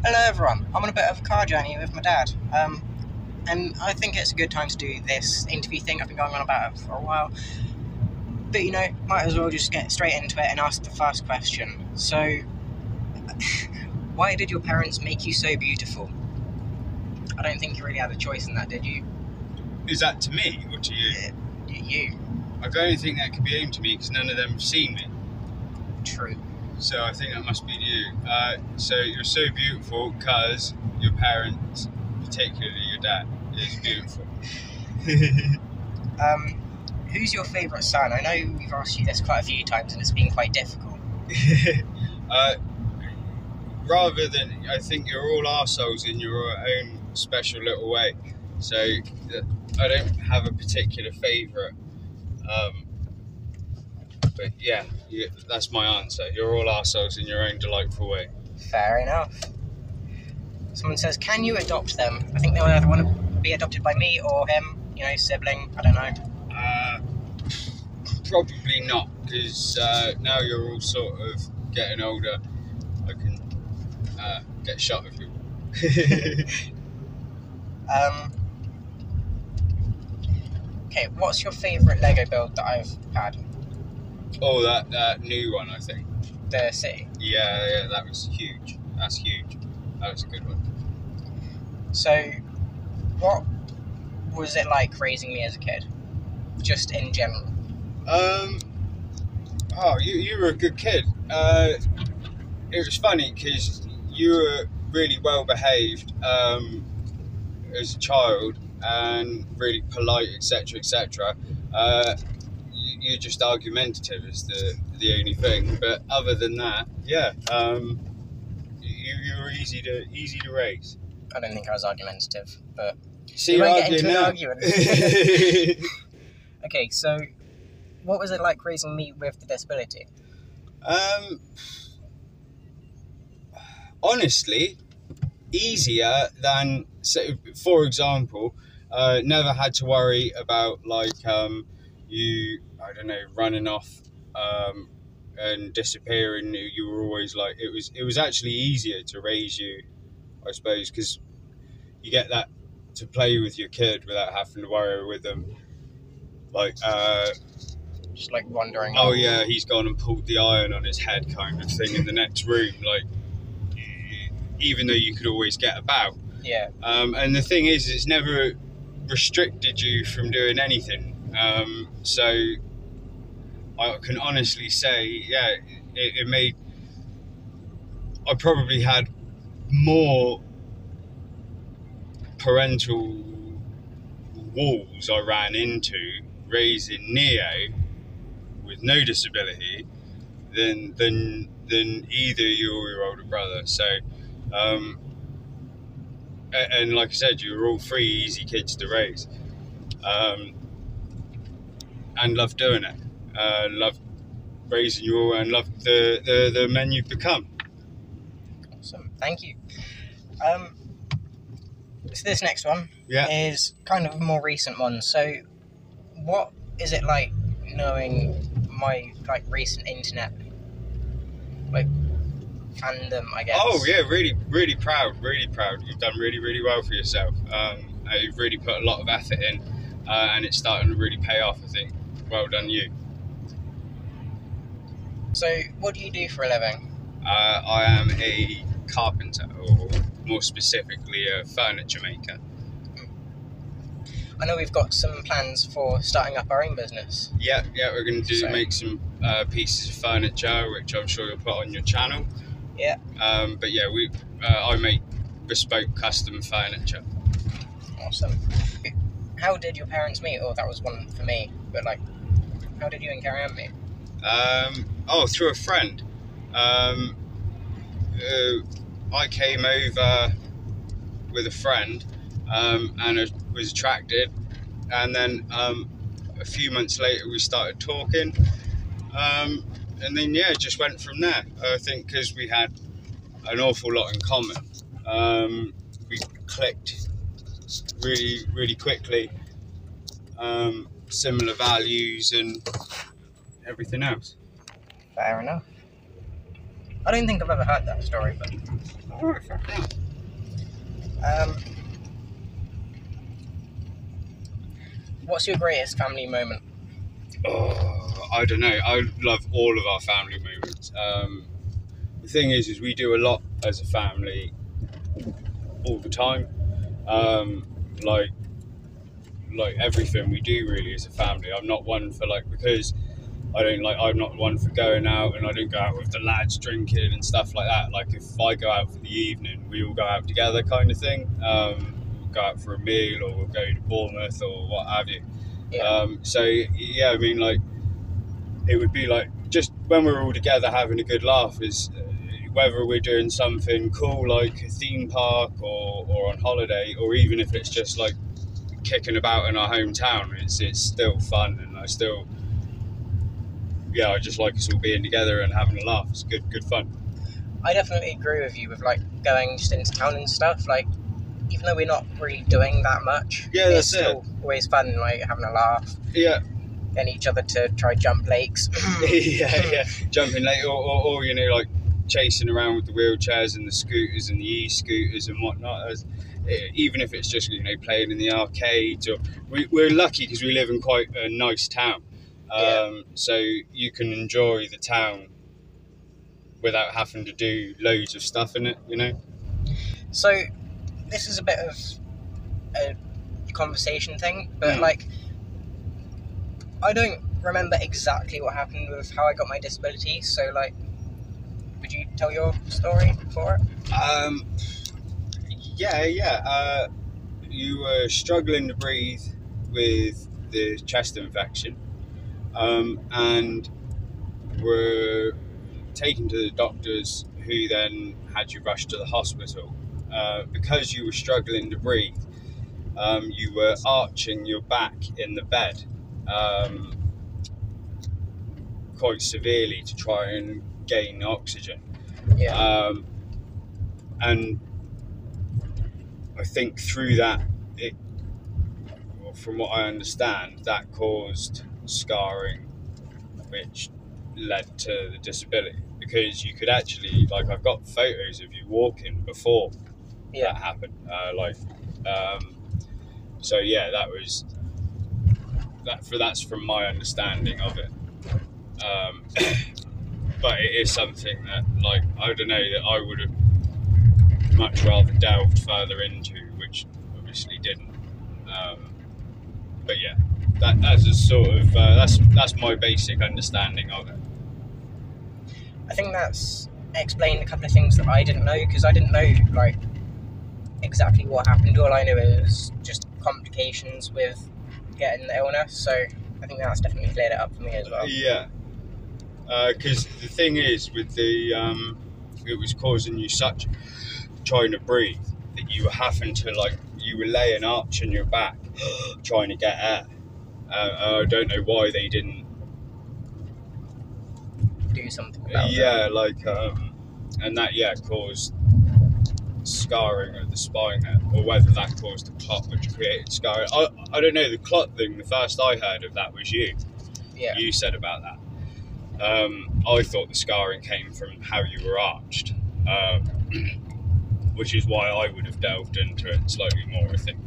Hello everyone, I'm on a bit of a car journey with my dad, and I think it's a good time to do this interview thing. I've been going on about it for a while, but might as well just get straight into it and ask the first question. So, why did your parents make you so beautiful? I don't think you really had a choice in that, did you? Is that to me or to you? You. I don't think that could be aimed to me because none of them have seen me. True. So I think that must be to you. So you're so beautiful because your parents, particularly your dad, is beautiful. Who's your favourite son? I know we've asked you this quite a few times and it's been quite difficult. Rather than, I think you're all arseholes in your own special little way. So I don't have a particular favourite. But yeah, that's my answer. You're all arseholes in your own delightful way. Fair enough. Someone says, can you adopt them? I think they will either want to be adopted by me or him, sibling, I don't know. Probably not, because now you're all sort of getting older. I can get shot of you. Okay, what's your favourite Lego build that I've had? Oh, that new one, I think. The city? Yeah, that was huge. That's huge. That was a good one. So, what was it like raising me as a kid? Just in general. You were a good kid. It was funny because you were really well behaved as a child and really polite, etc., etc. You're just argumentative is the only thing, but other than that, yeah, you were easy to raise. I don't think I was argumentative, but see, you're arguing now. Okay, so what was it like raising me with the disability? Honestly, easier than, say, for example, never had to worry about you, I don't know, running off and disappearing. You were always like, it was actually easier to raise you, I suppose, because you get that to play with your kid without having to worry with them. Just like wandering. Oh yeah, he's gone and pulled the iron on his head, kind of thing, in the next room. Like, even though you could always get about. Yeah. And the thing is, it's never restricted you from doing anything. So I can honestly say, yeah, it made. I probably had more parental walls I ran into raising Neo with no disability than either you or your older brother. So and like I said, you were all three easy kids to raise, and loved doing it. Loved raising you all and loved the men you've become. Awesome, thank you. So this next one is kind of a more recent one. So what is it like knowing my recent internet fandom, I guess? Oh yeah, really proud. You've done really well for yourself. You've really put a lot of effort in, and it's starting to really pay off, I think. Well done you. So what do you do for a living? I am a carpenter, or more specifically a furniture maker. I know we've got some plans for starting up our own business. Yeah, we're going to make some pieces of furniture, which I'm sure you'll put on your channel. Yeah. But yeah, I make bespoke custom furniture. Awesome. How did your parents meet? Oh, that was one for me. But how did you and Carrie Ann meet? Through a friend. I came over with a friend and was attracted, and then a few months later we started talking, and then just went from there. I think because we had an awful lot in common, we clicked really quickly, similar values and everything else. Fair enough. I don't think I've ever heard that story, but... Alright, fair enough. What's your greatest family moment? Oh, I don't know. I love all of our family moments. The thing is we do a lot as a family all the time. Like everything we do really as a family. I'm not one for because I'm not one for going out, and I don't go out with the lads drinking and stuff like that. Like if I go out for the evening, we all go out together kind of thing. We'll go out for a meal, or we'll go to Bournemouth or what have you. Yeah. So yeah, I mean, like, it would be like just when we're all together having a good laugh is whether we're doing something cool like a theme park or on holiday, or even if it's just like kicking about in our hometown, it's still fun, and I just like us all being together and having a laugh. It's good fun. I definitely agree with you with like going just into town and stuff. Like, even though we're not really doing that much, Yeah, it's that's still always fun, like having a laugh, Yeah, getting each other to try jump lakes. yeah, jumping late, or like chasing around with the wheelchairs and the scooters and the e-scooters and whatnot. Even if it's just playing in the arcades, or we're lucky because we live in quite a nice town, so you can enjoy the town without having to do loads of stuff in it. So this is a bit of a conversation thing, but like, I don't remember exactly what happened with how I got my disability. So like, would you tell your story for it? Yeah. You were struggling to breathe with the chest infection, and were taken to the doctors, who then had you rushed to the hospital. Because you were struggling to breathe, you were arching your back in the bed quite severely to try and gain oxygen. Yeah. And I think through that, from what I understand, that caused scarring, which led to the disability. Because you could actually, I've got photos of you walking before that happened. So yeah, that's from my understanding of it. But it is something that, I don't know, that I would have much rather delved further into, which obviously didn't. But yeah, that's a sort of that's my basic understanding of it. I think that's explained a couple of things that I didn't know, because I didn't know exactly what happened. All I knew is just complications with getting the illness, so I think that's definitely cleared it up for me as well. Yeah, because the thing is with the it was causing you such trying to breathe that you were having to you were laying arching your back trying to get air. I don't know why they didn't do something about it. And that caused scarring of the spine there, or whether that caused the clot which created scarring. I don't know. The clot thing, the first I heard of that was you. Yeah. You said about that. I thought the scarring came from how you were arched, which is why I would have delved into it slightly more, I think,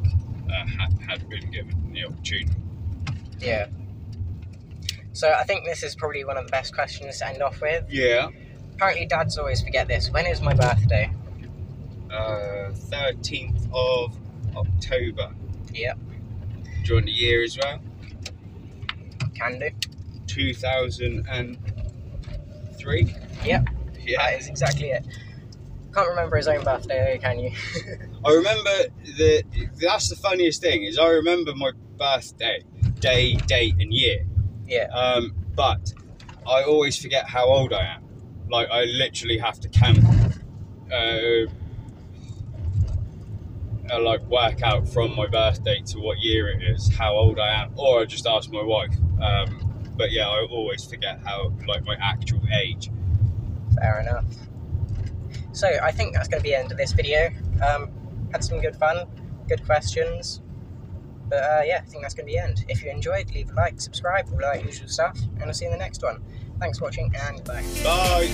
had been given the opportunity. Yeah. So I think this is probably one of the best questions to end off with. Yeah. Apparently dads always forget this. When is my birthday? 13th of October. Yeah. Do you want the year as well? Can do. 2003. Yep. Yeah. That is exactly it. Can't remember his own birthday, can you? I remember that's the funniest thing, is I remember my birthday, day, date and year. Yeah. But I always forget how old I am. I literally have to count, work out from my birthday to what year it is, how old I am, or I just ask my wife. But yeah, I always forget how, my actual age. Fair enough. So I think that's going to be the end of this video. Had some good fun, good questions. But yeah, I think that's going to be the end. If you enjoyed, leave a like, subscribe, all that usual stuff, and I'll see you in the next one. Thanks for watching, and bye. Bye!